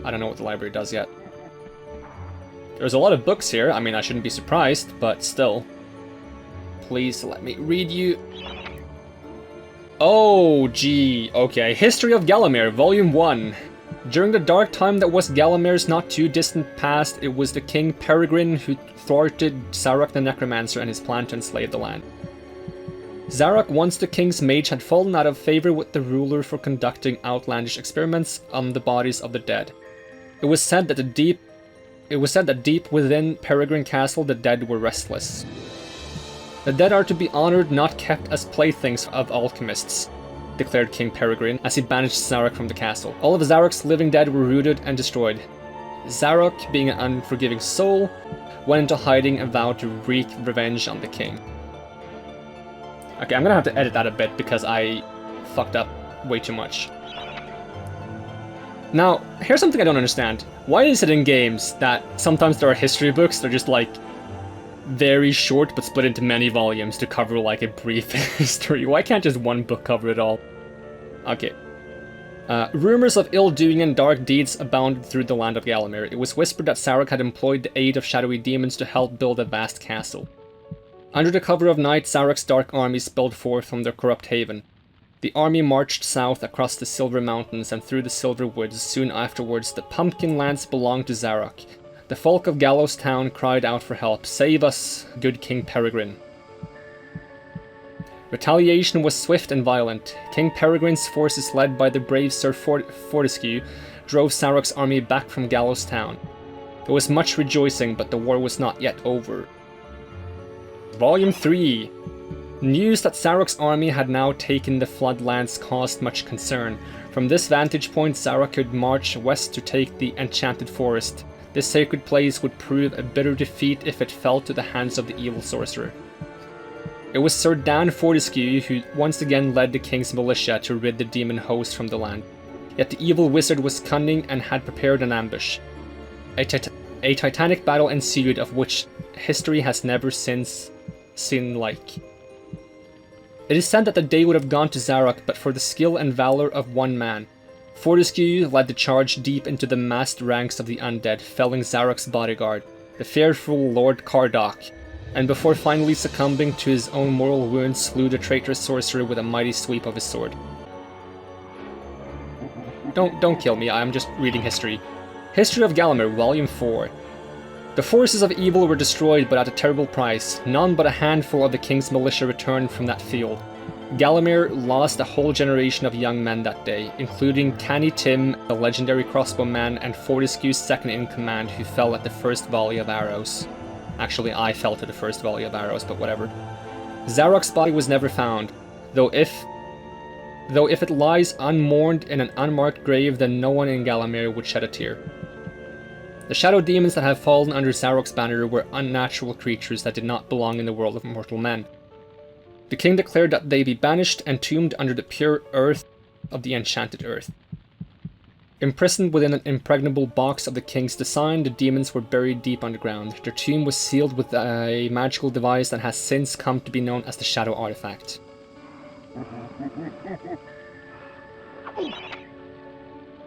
I don't know what the library does yet. There's a lot of books here. I mean, I shouldn't be surprised, but still. Please let me read you. Oh, gee. Okay. History of Gallowmere, Volume 1. During the dark time that was Gallomere's not too distant past, it was the King Peregrine who thwarted Zarok the Necromancer and his plan to enslave the land. Zarok, once the king's mage, had fallen out of favor with the ruler for conducting outlandish experiments on the bodies of the dead. It was said that deep within Peregrine Castle the dead were restless. The dead are to be honored, not kept as playthings of alchemists, declared King Peregrine as he banished Zarok from the castle. All of Zarok's living dead were rooted and destroyed. Zarok, being an unforgiving soul, went into hiding and vowed to wreak revenge on the king. Okay, I'm gonna have to edit that a bit because I fucked up way too much. Now, here's something I don't understand. Why is it in games that sometimes there are history books that are just like very short but split into many volumes to cover like a brief history? Why can't just one book cover it all? Okay. Rumors of ill-doing and dark deeds abounded through the land of Gallowmere. It was whispered that Zarok had employed the aid of shadowy demons to help build a vast castle. Under the cover of night, Zarok's dark army spilled forth from their corrupt haven. The army marched south across the Silver Mountains and through the Silver Woods. Soon afterwards, the Pumpkin Lands belonged to Zarok. The folk of Gallows Town cried out for help. Save us, good King Peregrine. Retaliation was swift and violent. King Peregrine's forces, led by the brave Sir Fortescue, drove Zarok's army back from Gallows Town. There was much rejoicing, but the war was not yet over. Volume 3. News that Zarok's army had now taken the Floodlands caused much concern. From this vantage point, Zarok could march west to take the Enchanted Forest. This sacred place would prove a bitter defeat if it fell to the hands of the evil sorcerer. It was Sir Dan Fortescue who once again led the king's militia to rid the demon host from the land. Yet the evil wizard was cunning and had prepared an ambush. A titanic battle ensued, of which history has never since seen like. It is said that the day would have gone to Zarok but for the skill and valor of one man. Fortescue led the charge deep into the massed ranks of the undead, felling Zarok's bodyguard, the fearful Lord Cardok, and before finally succumbing to his own mortal wounds, slew the traitorous sorcerer with a mighty sweep of his sword. Don't kill me, I'm just reading history. History of Gallowmere, Volume 4. The forces of evil were destroyed, but at a terrible price. None but a handful of the king's militia returned from that field. Gallowmere lost a whole generation of young men that day, including Canny Tim, the legendary crossbowman, and Fortescue's second-in-command, who fell at the first volley of arrows. Actually, I fell to the first volley of arrows, but whatever. Zarok's body was never found, though if it lies unmourned in an unmarked grave, then no one in Gallowmere would shed a tear. The shadow demons that have fallen under Zarok's banner were unnatural creatures that did not belong in the world of mortal men. The king declared that they be banished and tombed under the pure earth of the enchanted earth. Imprisoned within an impregnable box of the king's design, the demons were buried deep underground. Their tomb was sealed with a magical device that has since come to be known as the Shadow Artifact.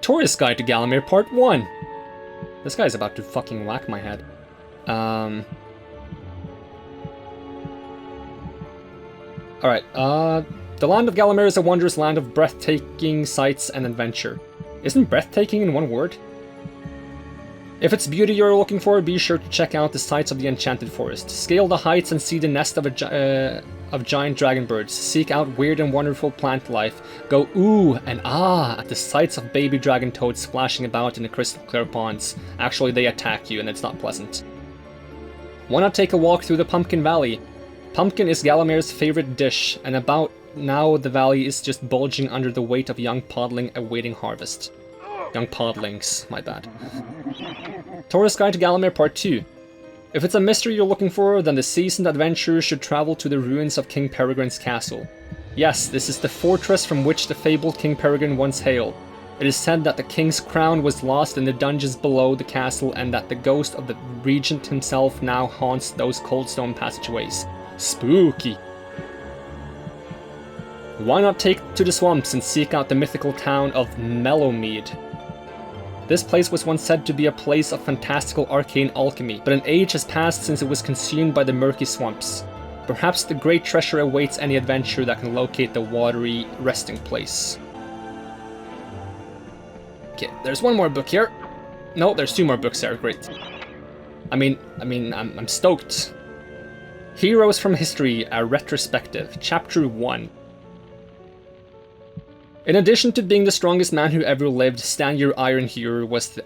Tourist Guide to Gallowmere Part 1. This guy's about to fucking whack my head. Alright, the land of Gallowmere is a wondrous land of breathtaking sights and adventure. Isn't breathtaking in one word? If it's beauty you're looking for, be sure to check out the sights of the Enchanted Forest. Scale the heights and see the nest of giant dragon birds. Seek out weird and wonderful plant life. Go ooh and ah at the sights of baby dragon toads splashing about in the crystal clear ponds. Actually, they attack you and it's not pleasant. Why not take a walk through the Pumpkin Valley? Pumpkin is Gallomere's favorite dish, and about now the valley is just bulging under the weight of young podling awaiting harvest. Young podlings, my bad. Tourist Guide to Gallowmere Part 2. If it's a mystery you're looking for, then the seasoned adventurer should travel to the ruins of King Peregrine's castle. Yes, this is the fortress from which the fabled King Peregrine once hailed. It is said that the king's crown was lost in the dungeons below the castle and that the ghost of the regent himself now haunts those cold stone passageways. Spooky. Why not take to the swamps and seek out the mythical town of Mellowmead? This place was once said to be a place of fantastical arcane alchemy, but an age has passed since it was consumed by the murky swamps. Perhaps the great treasure awaits any adventurer that can locate the watery resting place. Okay, there's one more book here. No, there's 2 more books there, great. I'm stoked. Heroes from History, a retrospective, Chapter 1. In addition to being the strongest man who ever lived, Stanyer Iron Hero was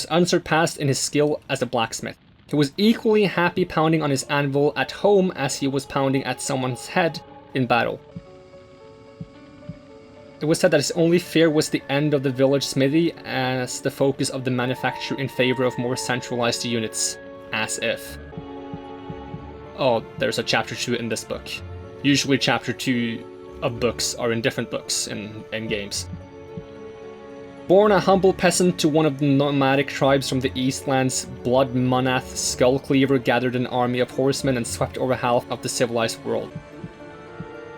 unsurpassed in his skill as a blacksmith. He was equally happy pounding on his anvil at home as he was pounding at someone's head in battle. It was said that his only fear was the end of the village smithy as the focus of the manufacture in favor of more centralized units. As if. Oh, there's a chapter 2 in this book. Usually chapter 2 of books are in different books in games. Born a humble peasant to one of the nomadic tribes from the Eastlands, Blood Monath Skullcleaver gathered an army of horsemen and swept over half of the civilized world.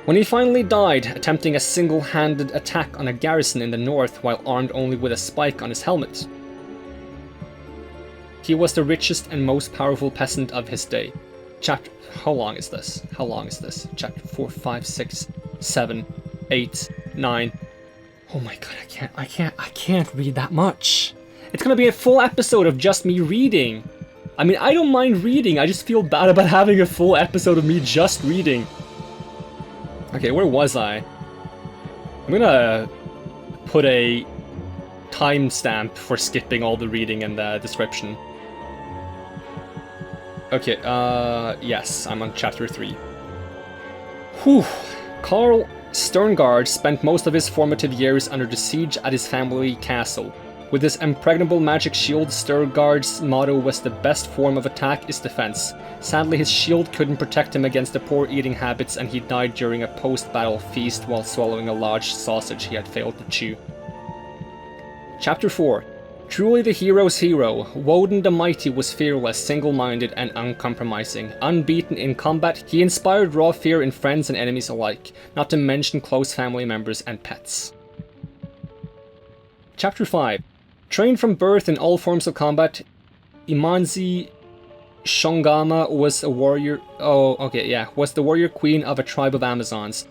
When he finally died, attempting a single-handed attack on a garrison in the north while armed only with a spike on his helmet, he was the richest and most powerful peasant of his day. How long is this? Chapter 4, 5, 6, 7, 8, 9. Oh my god, I can't read that much. It's gonna be a full episode of just me reading. I mean, I don't mind reading, I just feel bad about having a full episode of me just reading. Okay, where was I? I'm gonna put a timestamp for skipping all the reading in the description. Okay, yes, I'm on chapter 3. Whew. Carl Sterngard spent most of his formative years under the siege at his family castle. With his impregnable magic shield, Sterngard's motto was the best form of attack is defense. Sadly, his shield couldn't protect him against the poor eating habits and he died during a post-battle feast while swallowing a large sausage he had failed to chew. Chapter 4. Truly the hero's hero, Woden the Mighty was fearless, single-minded, and uncompromising. Unbeaten in combat, he inspired raw fear in friends and enemies alike, not to mention close family members and pets. Chapter 5. Trained from birth in all forms of combat, Imanzi Shongama was a warrior... was the warrior queen of a tribe of Amazons.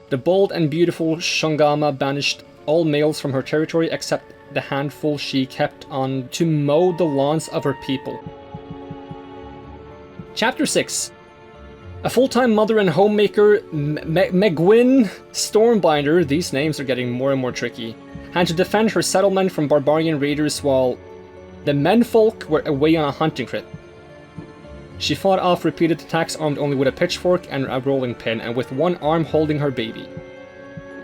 The bold and beautiful Shongama banished all males from her territory except the handful she kept on to mow the lawns of her people. Chapter 6. A full-time mother and homemaker, Megwin Stormbinder, these names are getting more and more tricky, had to defend her settlement from barbarian raiders while the menfolk were away on a hunting trip. She fought off repeated attacks armed only with a pitchfork and a rolling pin, and with one arm holding her baby.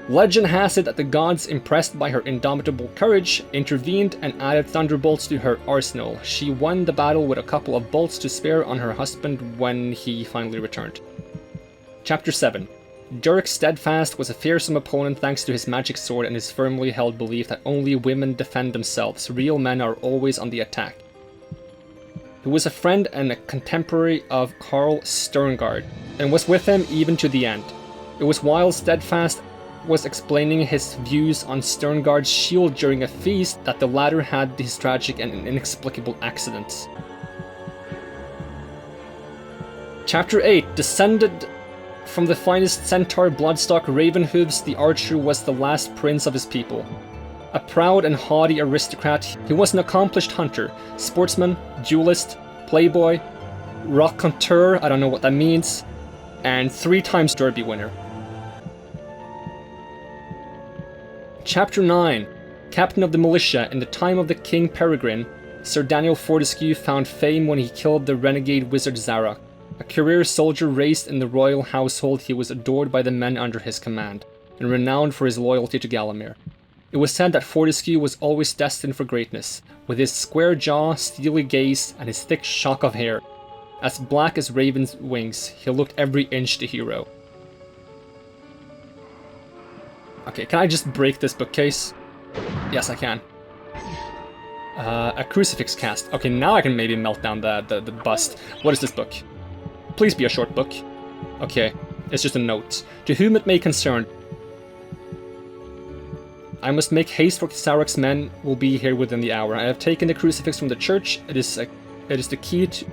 Legend has it that the gods, impressed by her indomitable courage, intervened and added thunderbolts to her arsenal. She won the battle with a couple of bolts to spare on her husband when he finally returned. Chapter 7. Durek Steadfast was a fearsome opponent thanks to his magic sword and his firmly held belief that only women defend themselves. Real men are always on the attack. He was a friend and a contemporary of Carl Sterngard, and was with him even to the end. It was while Steadfast was explaining his views on Sterngard's shield during a feast that the latter had his tragic and inexplicable accident. Chapter 8. Descended from the finest centaur bloodstock Ravenhooves, the archer was the last prince of his people. A proud and haughty aristocrat, he was an accomplished hunter, sportsman, duelist, playboy, raconteur, I don't know what that means, and 3 times Derby winner. Chapter 9. Captain of the militia in the time of the King Peregrine, Sir Daniel Fortescue found fame when he killed the renegade wizard Zarok. A career soldier raised in the royal household, he was adored by the men under his command, and renowned for his loyalty to Galamir. It was said that Fortescue was always destined for greatness, with his square jaw, steely gaze, and his thick shock of hair. As black as raven's wings, he looked every inch the hero. Okay, can I just break this bookcase? Yes, I can. A crucifix cast. Okay, now I can maybe melt down the bust. What is this book? Please be a short book. Okay, it's just a note. To whom it may concern. I must make haste, for Sarok's men will be here within the hour. I have taken the crucifix from the church. It is the key to...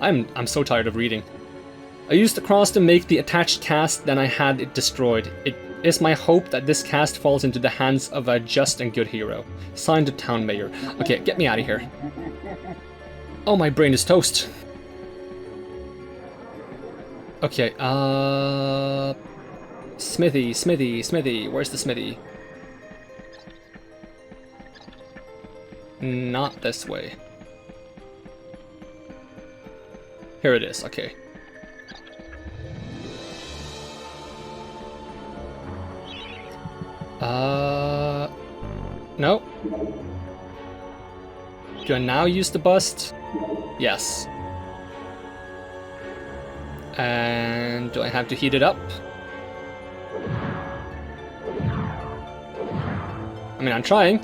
I'm so tired of reading. I used the cross to make the attached cast, then I had it destroyed. It is my hope that this cast falls into the hands of a just and good hero. Signed, the town mayor. Okay, get me out of here. Oh, my brain is toast. Okay, Smithy. Where's the smithy? Not this way. Here it is, okay. No. Do I now use the bust? Yes. And do I have to heat it up? I mean, I'm trying.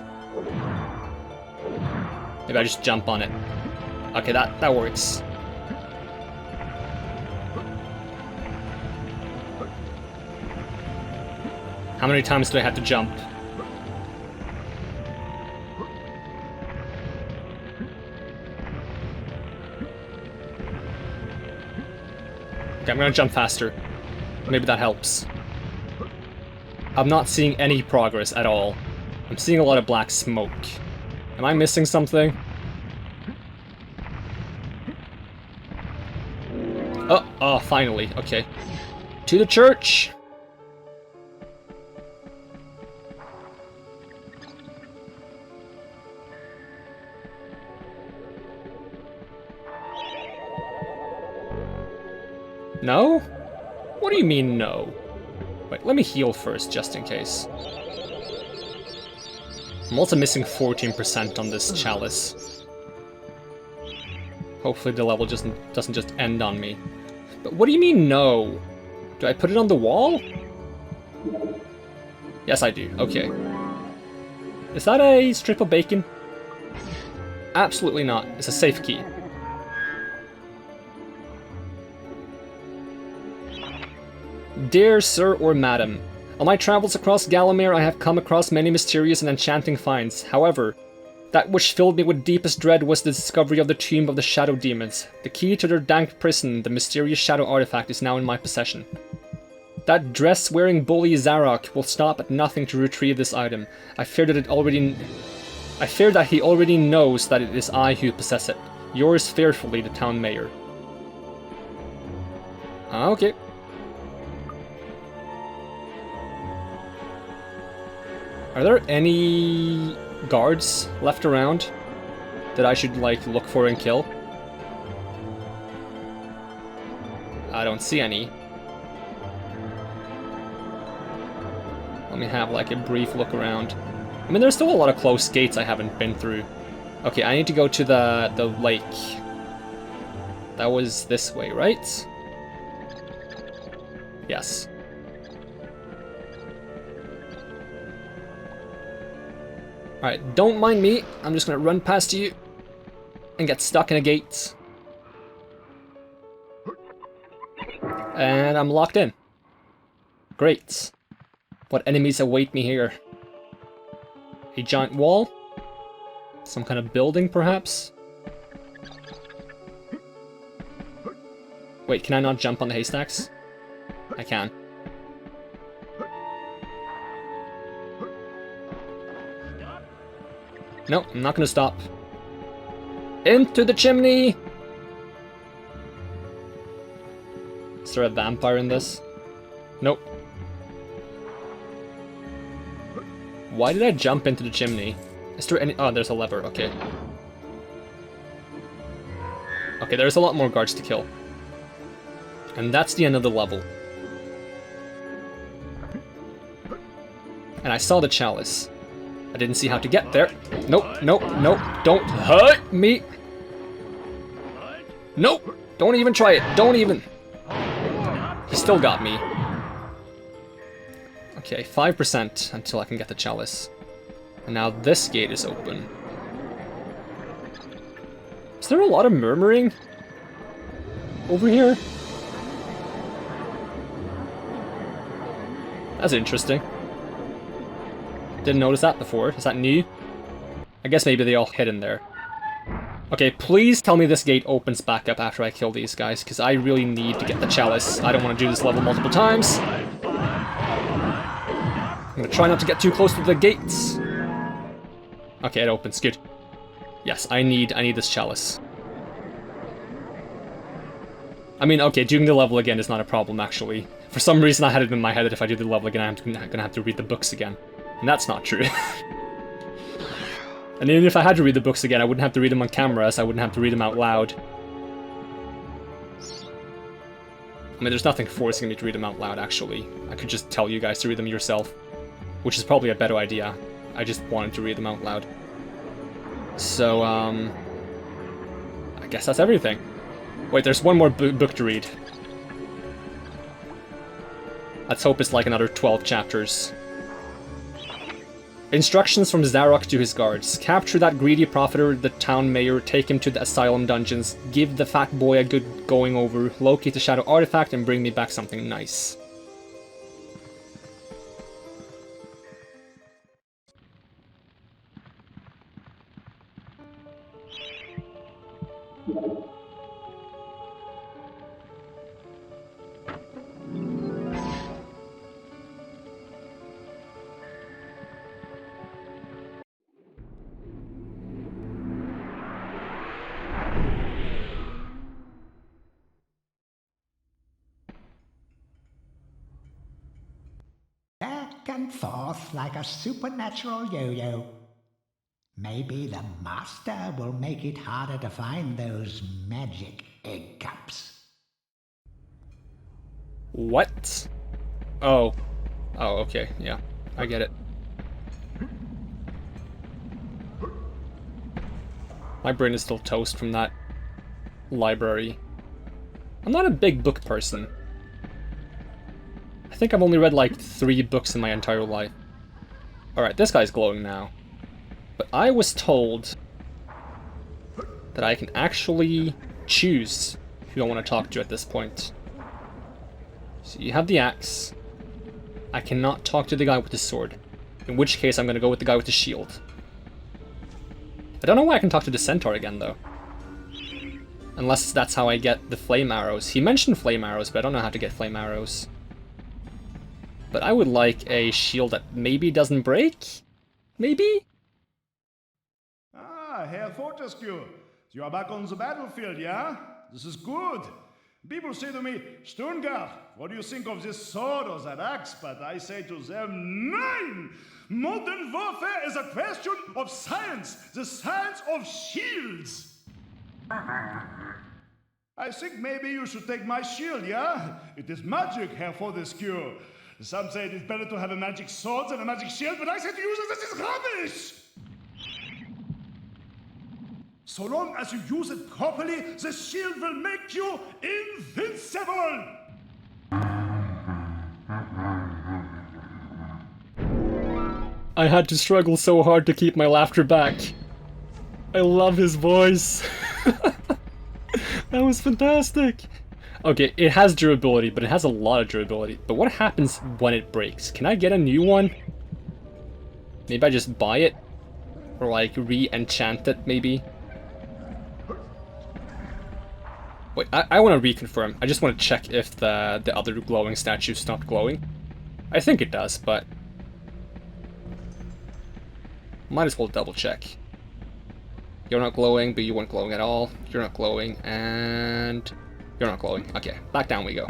Maybe I just jump on it. Okay, that works. How many times do I have to jump? Okay, I'm gonna jump faster. Maybe that helps. I'm not seeing any progress at all. I'm seeing a lot of black smoke. Am I missing something? Oh, finally. Okay. To the church! No? What do you mean, no? Wait, let me heal first, just in case. I'm also missing 14% on this chalice. Hopefully the level doesn't just end on me. But what do you mean, no? Do I put it on the wall? Yes, I do. Okay. Is that a strip of bacon? Absolutely not. It's a safe key. Dear Sir or Madam, on my travels across Gallowmere I have come across many mysterious and enchanting finds. However, that which filled me with deepest dread was the discovery of the tomb of the Shadow Demons. The key to their dank prison, the mysterious Shadow Artifact, is now in my possession. That dress-wearing bully Zarok will stop at nothing to retrieve this item. I fear that he already knows that it is I who possess it. Yours fearfully, the town mayor. Okay. Are there any guards left around that I should, like, look for and kill? I don't see any. Let me have, like, a brief look around. I mean, there's still a lot of close gates I haven't been through. Okay, I need to go to the lake. That was this way, right? Yes. Alright, don't mind me. I'm just gonna run past you and get stuck in a gate. And I'm locked in. Great. What enemies await me here? A giant wall? Some kind of building, perhaps? Wait, can I not jump on the haystacks? I can. No, I'm not gonna stop. Into the chimney! Is there a vampire in this? Nope. Why did I jump into the chimney? Is there any... Oh, there's a lever, okay. Okay, there's a lot more guards to kill. And that's the end of the level. And I saw the chalice. I didn't see how to get there. Nope, nope, nope. Don't hurt me. Nope. Don't even try it. Don't even. He still got me. Okay, 5% until I can get the chalice. And now this gate is open. Is there a lot of murmuring over here? That's interesting. Didn't notice that before. Is that new? I guess maybe they all hid in there. Okay, please tell me this gate opens back up after I kill these guys, because I really need to get the chalice. I don't want to do this level multiple times. I'm gonna try not to get too close to the gates. Okay, it opens. Good. Yes, I need this chalice. I mean, okay, doing the level again is not a problem, actually. For some reason, I had it in my head that if I do the level again, I'm gonna have to read the books again. And that's not true. And even if I had to read the books again, I wouldn't have to read them on camera, so I wouldn't have to read them out loud. I mean, there's nothing forcing me to read them out loud, actually. I could just tell you guys to read them yourself, which is probably a better idea. I just wanted to read them out loud. So, I guess that's everything. Wait, there's one more book to read. Let's hope it's like another 12 chapters. Instructions from Zarok to his guards. Capture that greedy profiteer, the town mayor, take him to the asylum dungeons, give the fat boy a good going over, locate the shadow artifact, and bring me back something nice. Back and forth like a supernatural yo-yo. Maybe the master will make it harder to find those magic egg cups. What? Oh. Oh, okay, yeah. I get it. My brain is still toast from that library. I'm not a big book person. I think I've only read like 3 books in my entire life. Alright, this guy's glowing now. But I was told that I can actually choose who I want to talk to at this point. So you have the axe. I cannot talk to the guy with the sword. In which case I'm going to go with the guy with the shield. I don't know why I can talk to the centaur again though. Unless that's how I get the flame arrows. He mentioned flame arrows, but I don't know how to get flame arrows. But I would like a shield that maybe doesn't break? Maybe? Ah, Herr Fortescue, you are back on the battlefield, yeah? This is good. People say to me, Sturmgard, what do you think of this sword or that axe? But I say to them, nein! Modern warfare is a question of science, the science of shields. I think maybe you should take my shield, yeah? It is magic, Herr Fortescue. Some say it is better to have a magic sword than a magic shield, but I say to use it, this is rubbish! So long as you use it properly, the shield will make you invincible! I had to struggle so hard to keep my laughter back. I love his voice. That was fantastic. Okay, it has durability, but it has a lot of durability. But what happens when it breaks? Can I get a new one? Maybe I just buy it? Or like re-enchant it, maybe? Wait, I want to reconfirm. I just want to check if the other glowing statue stopped glowing. I think it does, but... might as well double check. You're not glowing, but you weren't glowing at all. You're not glowing, and... you're not glowing. Okay, back down we go.